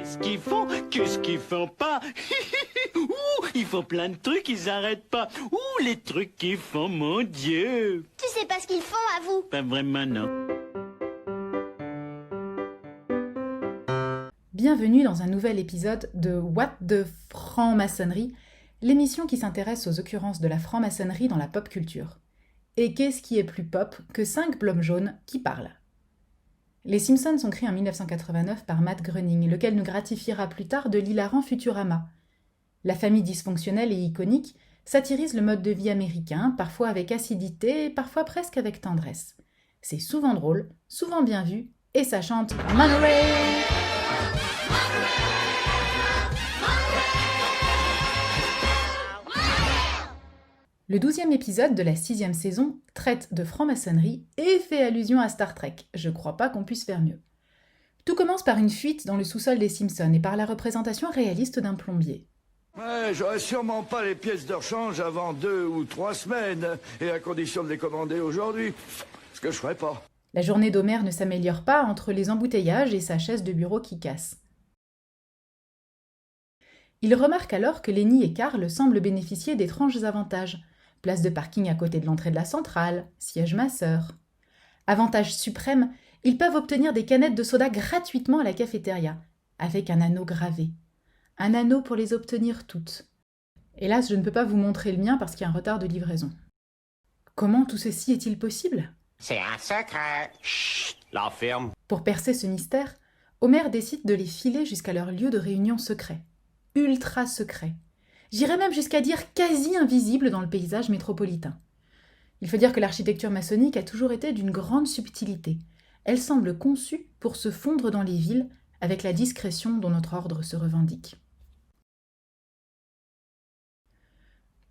Qu'est-ce qu'ils font? Qu'est-ce qu'ils font pas? Ouh, ils font plein de trucs, ils arrêtent pas. Ouh, les trucs qu'ils font, mon Dieu! Tu sais pas ce qu'ils font à vous? Pas vraiment, non. Bienvenue dans un nouvel épisode de What the franc-maçonnerie, l'émission qui s'intéresse aux occurrences de la franc-maçonnerie dans la pop culture. Et qu'est-ce qui est plus pop que 5 blobs jaunes qui parlent? Les Simpsons sont créés en 1989 par Matt Groening, lequel nous gratifiera plus tard de l'hilarant Futurama. La famille dysfonctionnelle et iconique satirise le mode de vie américain, parfois avec acidité, parfois presque avec tendresse. C'est souvent drôle, souvent bien vu, et ça chante Monorail! Le 12e épisode de la 6e saison traite de franc-maçonnerie et fait allusion à Star Trek. Je crois pas qu'on puisse faire mieux. Tout commence par une fuite dans le sous-sol des Simpsons et par la représentation réaliste d'un plombier. Ouais, j'aurai sûrement pas les pièces de rechange avant 2 ou 3 semaines, et à condition de les commander aujourd'hui, ce que je ferai pas. La journée d'Homer ne s'améliore pas entre les embouteillages et sa chaise de bureau qui casse. Il remarque alors que Lenny et Carl semblent bénéficier d'étranges avantages. Place de parking à côté de l'entrée de la centrale, siège masseur. Avantage suprême, ils peuvent obtenir des canettes de soda gratuitement à la cafétéria, avec un anneau gravé. Un anneau pour les obtenir toutes. Hélas, je ne peux pas vous montrer le mien parce qu'il y a un retard de livraison. Comment tout ceci est-il possible? C'est un secret. Chut, la ferme. Pour percer ce mystère, Homer décide de les filer jusqu'à leur lieu de réunion secret. Ultra secret. J'irais même jusqu'à dire quasi invisible dans le paysage métropolitain. Il faut dire que l'architecture maçonnique a toujours été d'une grande subtilité. Elle semble conçue pour se fondre dans les villes avec la discrétion dont notre ordre se revendique.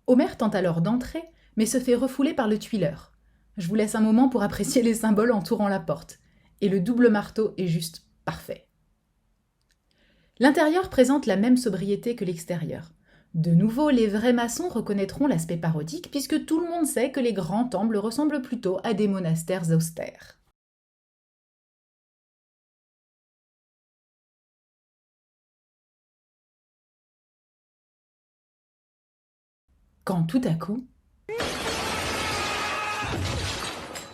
Homer tente alors d'entrer, mais se fait refouler par le tuileur. Je vous laisse un moment pour apprécier les symboles entourant la porte. Et le double marteau est juste parfait. L'intérieur présente la même sobriété que l'extérieur. De nouveau, les vrais maçons reconnaîtront l'aspect parodique puisque tout le monde sait que les grands temples ressemblent plutôt à des monastères austères. Quand tout à coup,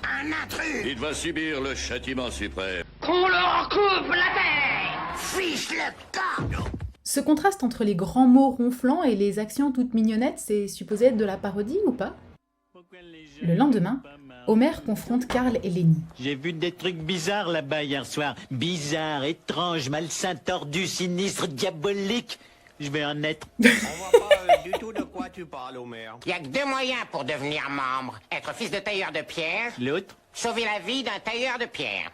Un intrus. Il va subir le châtiment suprême. Qu'on leur coupe la tête. Fiche le camp. ce contraste entre les grands mots ronflants et les actions toutes mignonnettes, c'est supposé être de la parodie ou pas? Le lendemain, Homer confronte Carl et Lenny. J'ai vu des trucs bizarres là-bas hier soir. Bizarres, étranges, malsains, tordus, sinistres, diaboliques. Je vais en être. On voit pas du tout de quoi tu parles, Homer. Il y a que 2 moyens pour devenir membre. Être fils de tailleur de pierre, L'autre? sauver la vie d'un tailleur de pierre.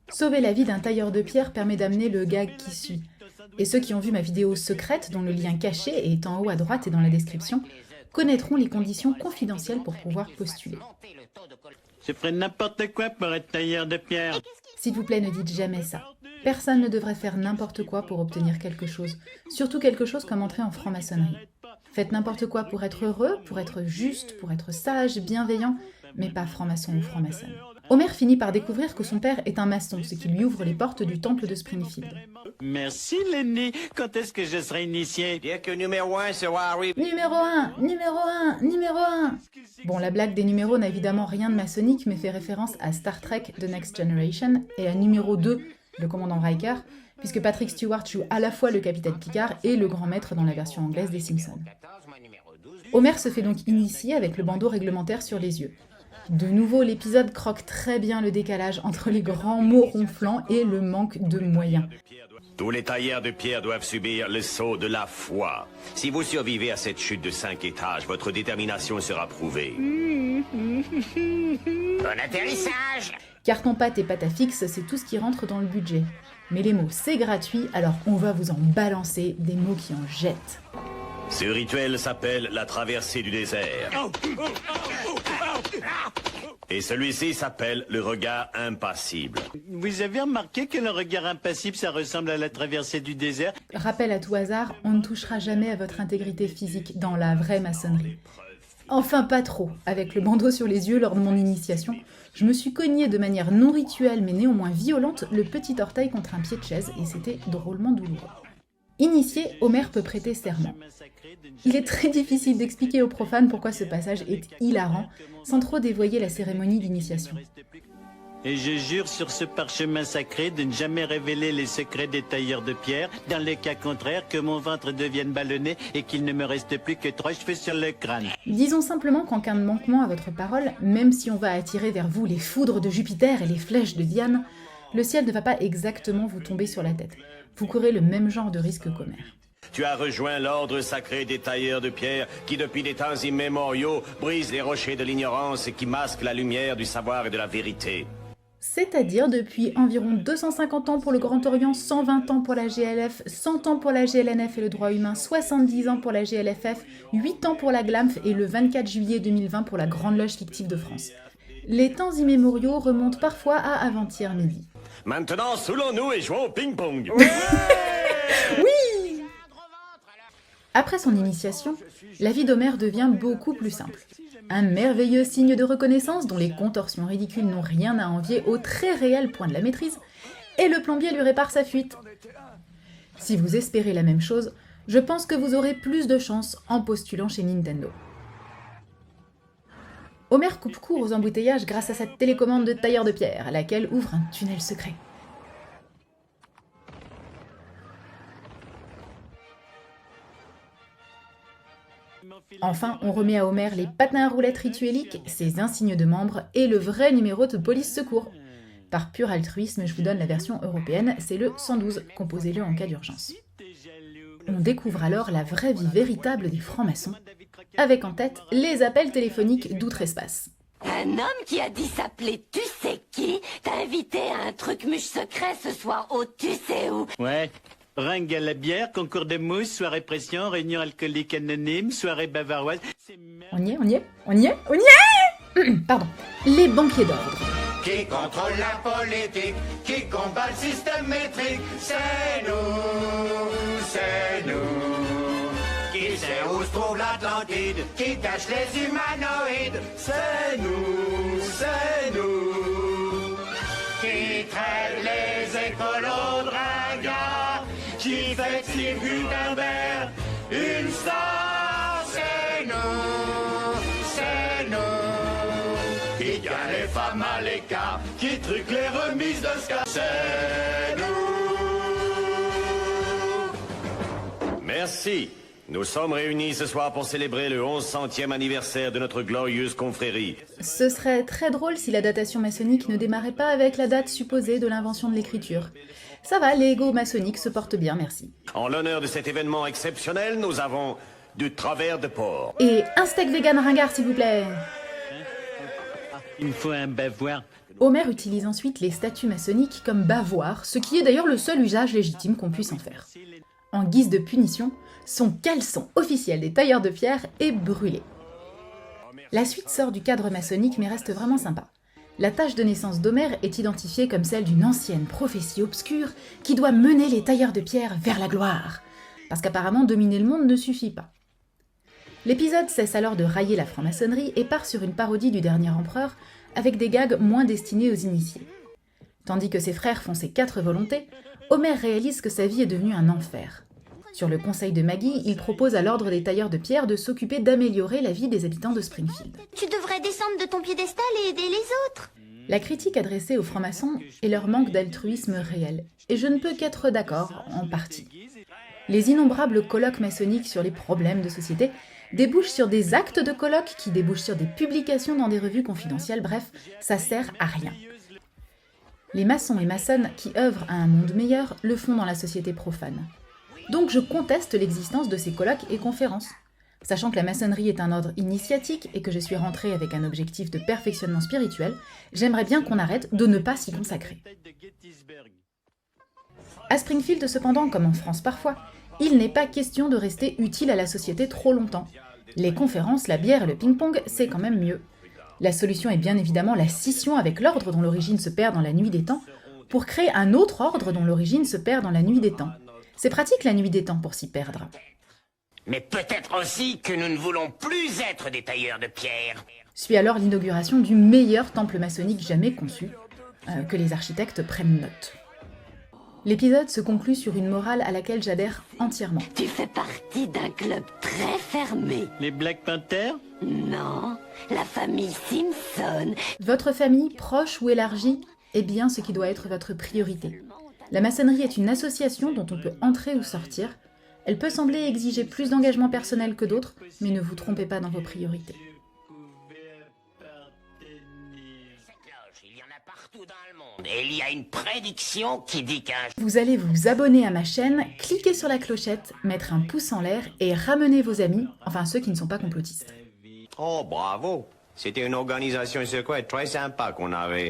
Sauver la vie d'un tailleur de pierre permet d'amener le gag qui suit. Et ceux qui ont vu ma vidéo secrète, dont le lien caché est en haut à droite et dans la description, connaîtront les conditions confidentielles pour pouvoir postuler. Je ferais n'importe quoi pour être tailleur de pierre. S'il vous plaît, ne dites jamais ça. Personne ne devrait faire n'importe quoi pour obtenir quelque chose, surtout quelque chose comme entrer en franc-maçonnerie. Faites n'importe quoi pour être heureux, pour être juste, pour être sage, bienveillant, mais pas franc-maçon ou franc-maçonne. Homer finit par découvrir que son père est un maçon, ce qui lui ouvre les portes du temple de Springfield. Merci Lenny. Quand est-ce que je serai initié? Dire que numéro 1 sera Harry. Numéro 1, numéro 1, numéro 1. Bon, la blague des numéros n'a évidemment rien de maçonnique, mais fait référence à Star Trek The Next Generation et à numéro 2, le commandant Riker, puisque Patrick Stewart joue à la fois le capitaine Picard et le grand maître dans la version anglaise des Simpsons. Homer se fait donc initier avec le bandeau réglementaire sur les yeux. De nouveau, l'épisode croque très bien le décalage entre les grands mots ronflants et le manque de moyens. Tous les tailleurs de pierre doivent subir le sceau de la foi. Si vous survivez à cette chute de 5 étages, votre détermination sera prouvée. Bon atterrissage. Carton-pâte et pâte à fixe, c'est tout ce qui rentre dans le budget. Mais les mots, c'est gratuit, alors on va vous en balancer des mots qui en jettent. Ce rituel s'appelle la traversée du désert. Et celui-ci s'appelle le regard impassible. Vous avez remarqué que le regard impassible, ça ressemble à la traversée du désert? Rappel à tout hasard, on ne touchera jamais à votre intégrité physique dans la vraie maçonnerie. Enfin pas trop, avec le bandeau sur les yeux lors de mon initiation, je me suis cogné de manière non rituelle mais néanmoins violente le petit orteil contre un pied de chaise et c'était drôlement douloureux. Initié, Homer peut prêter serment. Il est très difficile d'expliquer aux profanes pourquoi ce passage est hilarant, sans trop dévoyer la cérémonie d'initiation. Et je jure sur ce parchemin sacré de ne jamais révéler les secrets des tailleurs de pierre, dans le cas contraire que mon ventre devienne ballonné et qu'il ne me reste plus que 3 cheveux sur le crâne. Disons simplement qu'en cas de manquement à votre parole, même si on va attirer vers vous les foudres de Jupiter et les flèches de Diane, le ciel ne va pas exactement vous tomber sur la tête. Vous courez le même genre de risque qu'Homer. Tu as rejoint l'ordre sacré des tailleurs de pierre qui, depuis des temps immémoriaux, brise les rochers de l'ignorance et qui masque la lumière du savoir et de la vérité. C'est-à-dire depuis environ 250 ans pour le Grand Orient, 120 ans pour la GLF, 100 ans pour la GLNF et le droit humain, 70 ans pour la GLFF, 8 ans pour la GLAMF et le 24 juillet 2020 pour la Grande Loge fictive de France. Les temps immémoriaux remontent parfois à avant-hier midi. Maintenant, saoulons-nous et jouons au ping-pong. Oui! Après son initiation, la vie d'Homer devient beaucoup plus simple. Un merveilleux signe de reconnaissance dont les contorsions ridicules n'ont rien à envier au très réel point de la maîtrise, et le plombier lui répare sa fuite. Si vous espérez la même chose, je pense que vous aurez plus de chance en postulant chez Nintendo. Homer coupe court aux embouteillages grâce à sa télécommande de tailleur de pierre, laquelle ouvre un tunnel secret. Enfin, on remet à Homer les patins à roulettes ritueliques, ses insignes de membre et le vrai numéro de police secours. Par pur altruisme, je vous donne la version européenne, c'est le 112, composez-le en cas d'urgence. On découvre alors la vraie vie véritable des francs-maçons, avec en tête les appels téléphoniques d'outre-espace. Un homme qui a dit s'appeler tu sais qui t'a invité à un truc-muche secret ce soir au tu sais où. Ouais. Ringue à la bière, concours de mousse, soirée pression, réunion alcoolique anonyme, soirée bavaroise. On y est Pardon. Les banquiers d'ordre. Qui contrôle la politique, qui combat le système métrique, c'est nous. Qui sait où se trouve l'Atlantide, qui cache les humanoïdes, c'est nous. Qui traite les écolos de ringards, qui fait de Steve Gutenberg une star, c'est nous. Qui gagne les femmes à l'écart, qui truque les remises d'Oscar, c'est nous. Merci. Nous sommes réunis ce soir pour célébrer le 1100e anniversaire de notre glorieuse confrérie. Ce serait très drôle si la datation maçonnique ne démarrait pas avec la date supposée de l'invention de l'écriture. Ça va, l'ego maçonnique se porte bien, merci. En l'honneur de cet événement exceptionnel, nous avons du travers de porc. Et un steak vegan ringard, s'il vous plaît. Il me faut un bavoir. Homer utilise ensuite les statues maçonniques comme bavoirs, ce qui est d'ailleurs le seul usage légitime qu'on puisse en faire. En guise de punition, son caleçon officiel des tailleurs de pierre est brûlé. La suite sort du cadre maçonnique mais reste vraiment sympa. La tâche de naissance d'Homer est identifiée comme celle d'une ancienne prophétie obscure qui doit mener les tailleurs de pierre vers la gloire. Parce qu'apparemment dominer le monde ne suffit pas. L'épisode cesse alors de railler la franc-maçonnerie et part sur une parodie du dernier empereur avec des gags moins destinés aux initiés. Tandis que ses frères font ses 4 volontés, Homer réalise que sa vie est devenue un enfer. Sur le conseil de Maggie, il propose à l'ordre des tailleurs de pierre de s'occuper d'améliorer la vie des habitants de Springfield. Tu devrais descendre de ton piédestal et aider les autres. La critique adressée aux francs-maçons est leur manque d'altruisme réel, et je ne peux qu'être d'accord, en partie. Les innombrables colloques maçonniques sur les problèmes de société débouchent sur des actes de colloques qui débouchent sur des publications dans des revues confidentielles, bref, ça sert à rien. Les maçons et maçonnes qui œuvrent à un monde meilleur le font dans la société profane. Donc je conteste l'existence de ces colloques et conférences. Sachant que la maçonnerie est un ordre initiatique et que je suis rentrée avec un objectif de perfectionnement spirituel, j'aimerais bien qu'on arrête de ne pas s'y consacrer. À Springfield cependant, comme en France parfois, il n'est pas question de rester utile à la société trop longtemps. Les conférences, la bière et le ping-pong, c'est quand même mieux. La solution est bien évidemment la scission avec l'ordre dont l'origine se perd dans la nuit des temps, pour créer un autre ordre dont l'origine se perd dans la nuit des temps. C'est pratique la nuit des temps pour s'y perdre. Mais peut-être aussi que nous ne voulons plus être des tailleurs de pierre. Suit alors l'inauguration du meilleur temple maçonnique jamais conçu, que les architectes prennent note. L'épisode se conclut sur une morale à laquelle j'adhère entièrement. Tu fais partie d'un club très fermé. Les Black Panthers? Non, la famille Simpson. Votre famille, proche ou élargie, est bien ce qui doit être votre priorité. La maçonnerie est une association dont on peut entrer ou sortir. Elle peut sembler exiger plus d'engagement personnel que d'autres, mais ne vous trompez pas dans vos priorités. Il y en a partout dans le monde. Et il y a une prédiction qui dit qu'un... Vous allez vous abonner à ma chaîne, cliquer sur la clochette, mettre un pouce en l'air et ramener vos amis, enfin ceux qui ne sont pas complotistes. Oh, bravo! C'était une organisation secrète très sympa qu'on avait.